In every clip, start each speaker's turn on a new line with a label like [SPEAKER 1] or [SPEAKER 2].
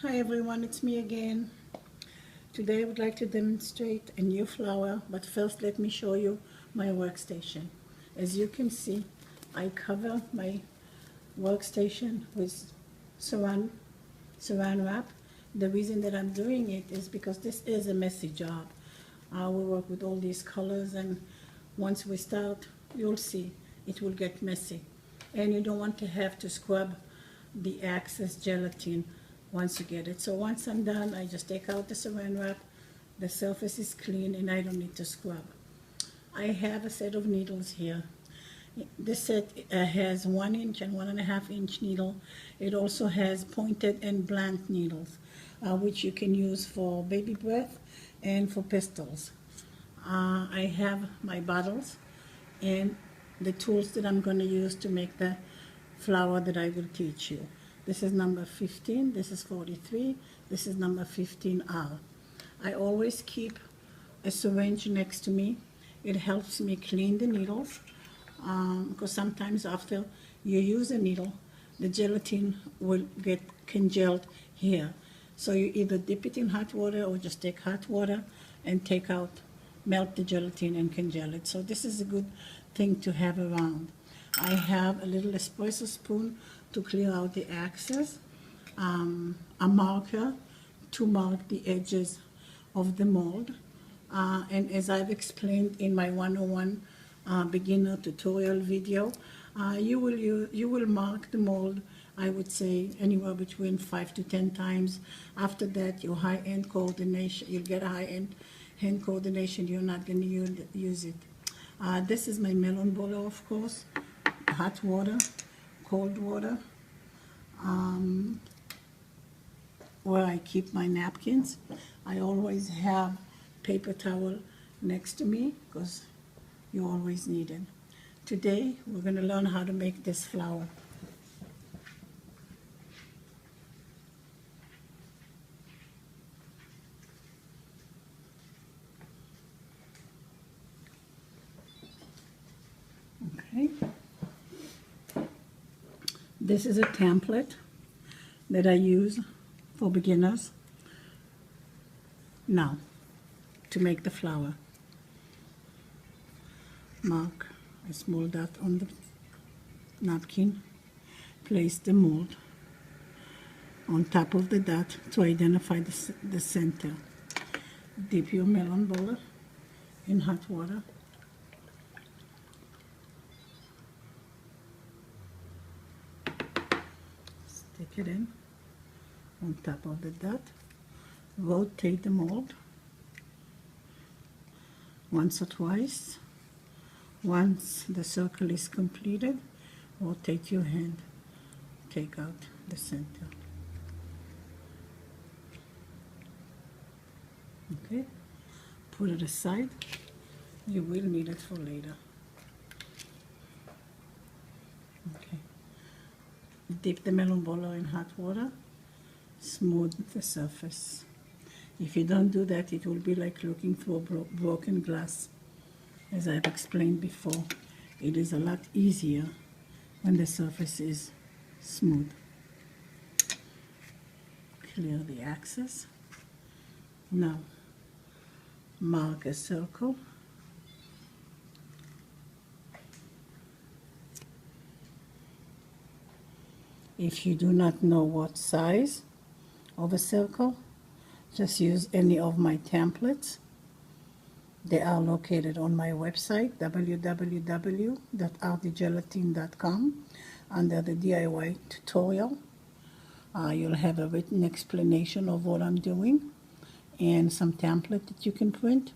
[SPEAKER 1] Hi everyone, it's me again. Today I would like to demonstrate a new flower, but first let me show you my workstation. As you can see, I cover my workstation with saran wrap. The reason that I'm doing it is because this is a messy job. We work with all these colors, and once we start, you'll see it will get messy. And you don't want to have to scrub the excess gelatin once you get it. So once I'm done, I just take out the saran wrap. The surface is clean and I don't need to scrub. I have a set of needles here. This set has 1 inch and 1.5 inch needle. It also has pointed and blunt needles, which you can use for baby breath and for pistils. I have my bottles and the tools that I'm going to use to make the flower that I will teach you. This is number 15, this is 43, this is number 15R. I always keep a syringe next to me. It helps me clean the needles because sometimes after you use a needle, the gelatin will get congealed here. So you either dip it in hot water or just take hot water and melt the gelatin and congel it. So this is a good thing to have around. I have a little espresso spoon to clear out the excess, a marker to mark the edges of the mold, and as I've explained in my 101 beginner tutorial video, you will mark the mold, I would say, anywhere between 5 to 10 times. After that, your high-end coordination, you'll get a high-end hand coordination, you're not going to use it. This is my melon bowler, of course. Hot water, cold water, where I keep my napkins. I always have paper towel next to me because you always need it. Today we're going to learn how to make this flower. Okay. This is a template that I use for beginners now to make the flower. Mark a small dot on the napkin. Place the mold on top of the dot to identify the center. Dip your melon bowler in hot water. Stick it in on top of the dot. Rotate the mold once or twice. Once the circle is completed, rotate your hand, take out the center. Okay, put it aside. You will need it for later. Okay. Dip the melon bowler in hot water, smooth the surface. If you don't do that, it will be like looking through broken glass. As I've explained before, it is a lot easier when the surface is smooth. Clear the excess. Now, mark a circle. If you do not know what size of a circle, just use any of my templates. They are located on my website, www.artthegelatin.com. Under the DIY tutorial, you'll have a written explanation of what I'm doing and some template that you can print.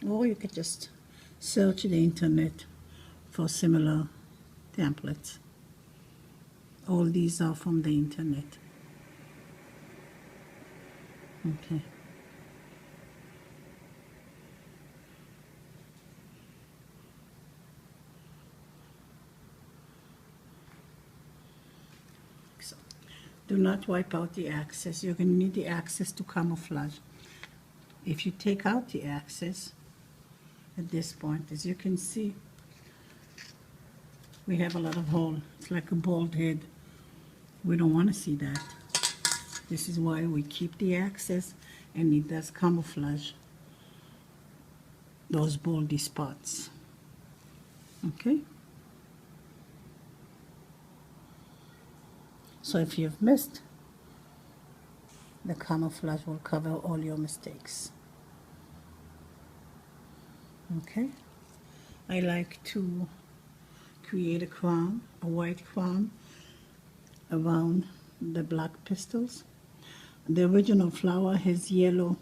[SPEAKER 1] Or you could just search the internet for similar templates. All these are from the internet. Okay. So, do not wipe out the excess. You're going to need the excess to camouflage. If you take out the excess at this point, as you can see, we have a lot of hole. It's like a bald head We don't want to see that. This is why we keep the excess, and it does camouflage those boldy spots. Okay? So if you've missed, the camouflage will cover all your mistakes. Okay? I like to create a crown, a white crown, around the black pistils. The original flower has yellow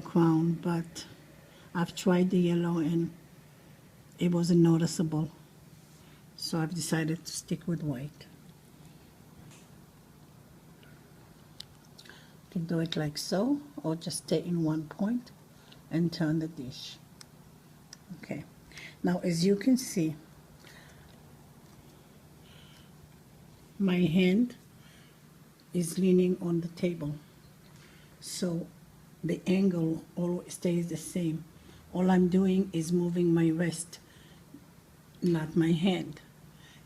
[SPEAKER 1] crown, but I've tried the yellow and it wasn't noticeable. So I've decided to stick with white. You can do it like so, or just stay in one point and turn the dish. Okay, now as you can see, my hand is leaning on the table, so the angle always stays the same. All I'm doing is moving my wrist, not my hand,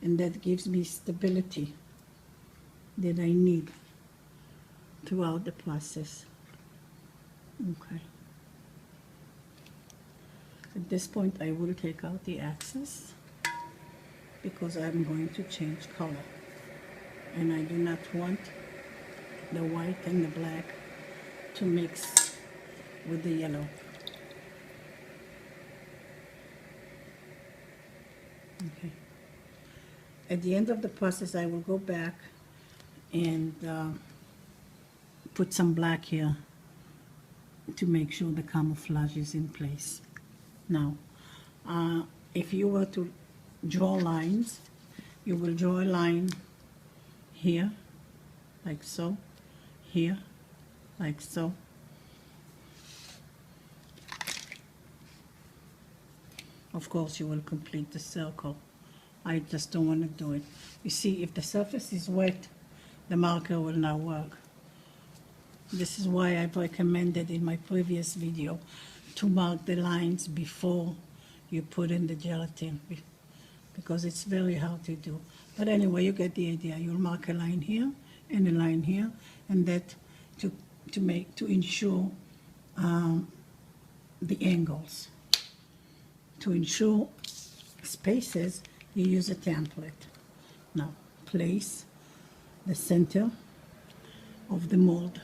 [SPEAKER 1] and that gives me stability that I need throughout the process. Okay. At this point I will take out the excess because I'm going to change color, and I do not want the white and the black to mix with the yellow. Okay. At the end of the process I will go back and put some black here to make sure the camouflage is in place. Now, if you were to draw lines, you will draw a line here, like so, here, like so. Of course, you will complete the circle. I just don't want to do it. You see, if the surface is wet, the marker will not work. This is why I've recommended in my previous video to mark the lines before you put in the gelatin, because it's very hard to do. But anyway, you get the idea. You'll mark a line here and a line here, and that to ensure the angles. To ensure spaces, you use a template. Now, place the center of the mold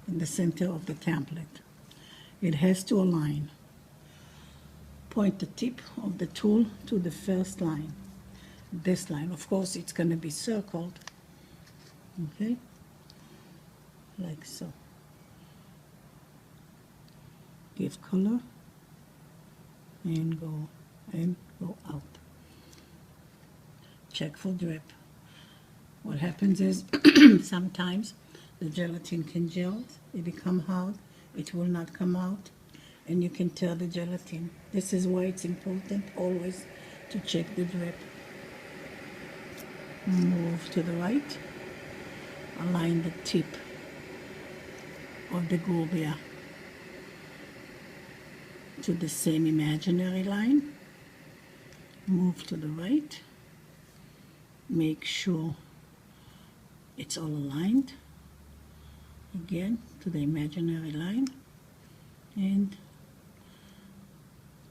[SPEAKER 1] in the center of the template. It has to align. Point the tip of the tool to the first line. This line, of course, it's going to be circled. Okay? Like so. Give color and go out. Check for drip. What happens is sometimes the gelatin can gel, it become hard, it will not come out, and you can tear the gelatin. This is why it's important always to check the drip. Move to the right, align the tip of the gobia to the same imaginary line. Move to the right, make sure it's all aligned again to the imaginary line, and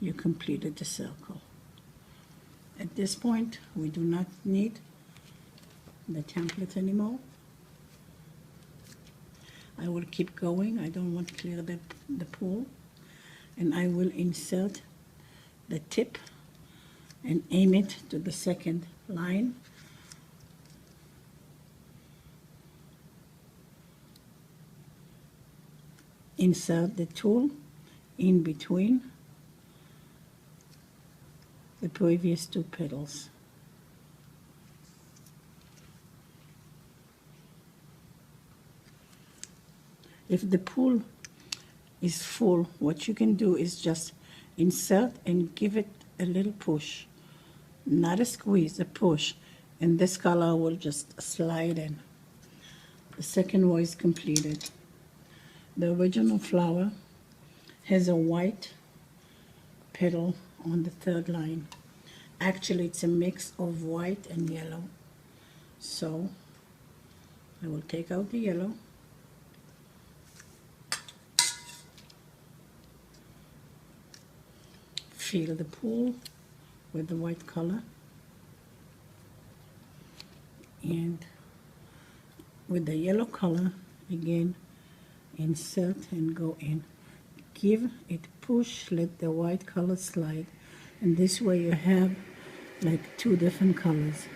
[SPEAKER 1] you completed the circle. At this point we do not need the template anymore. I will keep going. I don't want to clear the pool, and I will insert the tip and aim it to the second line. Insert the tool in between the previous two petals. If the pool is full, what you can do is just insert and give it a little push. Not a squeeze, a push, and this color will just slide in. The second row is completed. The original flower has a white petal on the third line. Actually, it's a mix of white and yellow. So I will take out the yellow. Fill the pool with the white color. And with the yellow color, again, insert and go in. Give it push, let the white color slide. And this way you have like two different colors.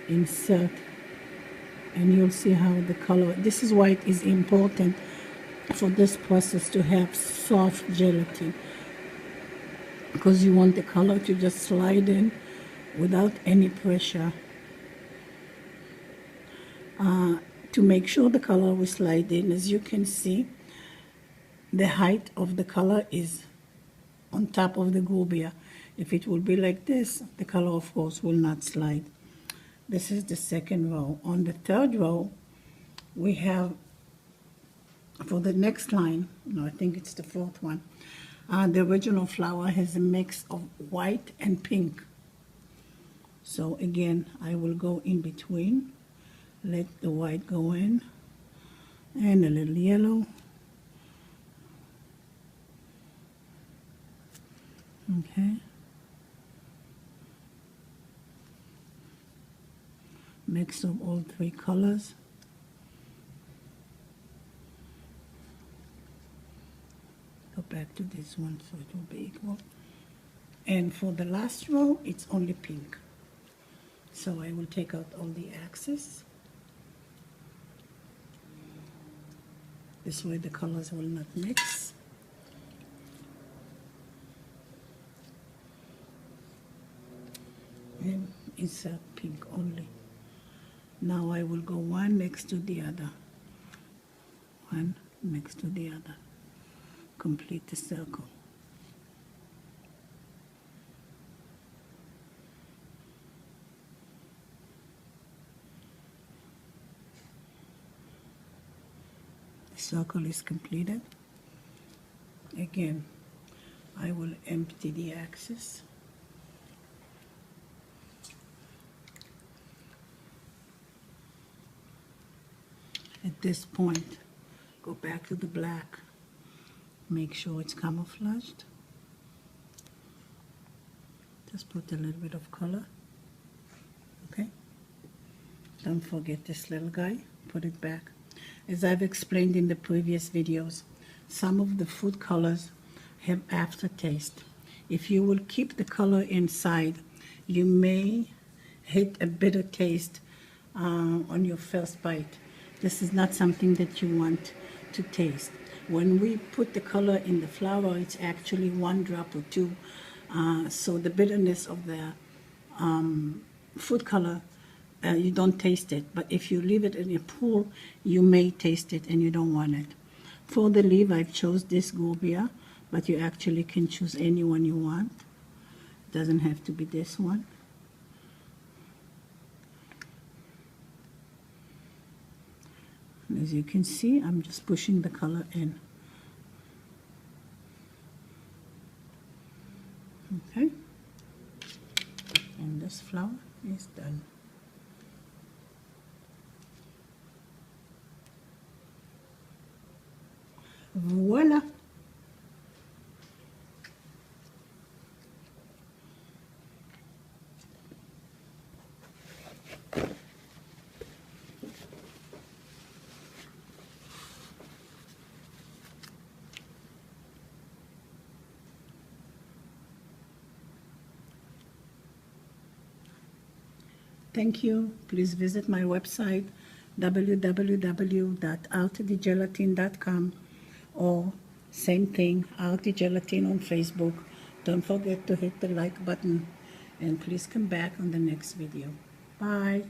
[SPEAKER 1] Insert, and you'll see how the color, this is why it is important for this process to have soft gelatin, because you want the color to just slide in without any pressure. To make sure the color will slide in, as you can see, the height of the color is on top of the gubia. If it will be like this, the color of course will not slide. This is the second row. On the third row, we have, for the next line, no, I think it's the fourth one, the original flower has a mix of white and pink. So again, I will go in between, let the white go in, and a little yellow. Okay. Mix of all three colors. Go back to this one so it will be equal. And for the last row, it's only pink. So I will take out all the excess. This way the colors will not mix. And insert pink only. Now I will go one next to the other. One next to the other. Complete the circle. The circle is completed. Again, I will empty the axis. At this point, go back to the black. Make sure it's camouflaged. Just put a little bit of color. Okay? Don't forget this little guy. Put it back. As I've explained in the previous videos, some of the food colors have aftertaste. If you will keep the color inside, you may hit a bitter taste on your first bite. This is not something that you want to taste. When we put the color in the flower, it's actually one drop or two. So the bitterness of the food color, you don't taste it. But if you leave it in a pool, you may taste it and you don't want it. For the leaf, I've chose this gubia, but you actually can choose any one you want. It doesn't have to be this one. And as you can see, I'm just pushing the color in. Okay, and this flower is done. Voila! Thank you. Please visit my website www.artdegelatin.com, or same thing, Gelatin on Facebook. Don't forget to hit the like button, and please come back on the next video. Bye.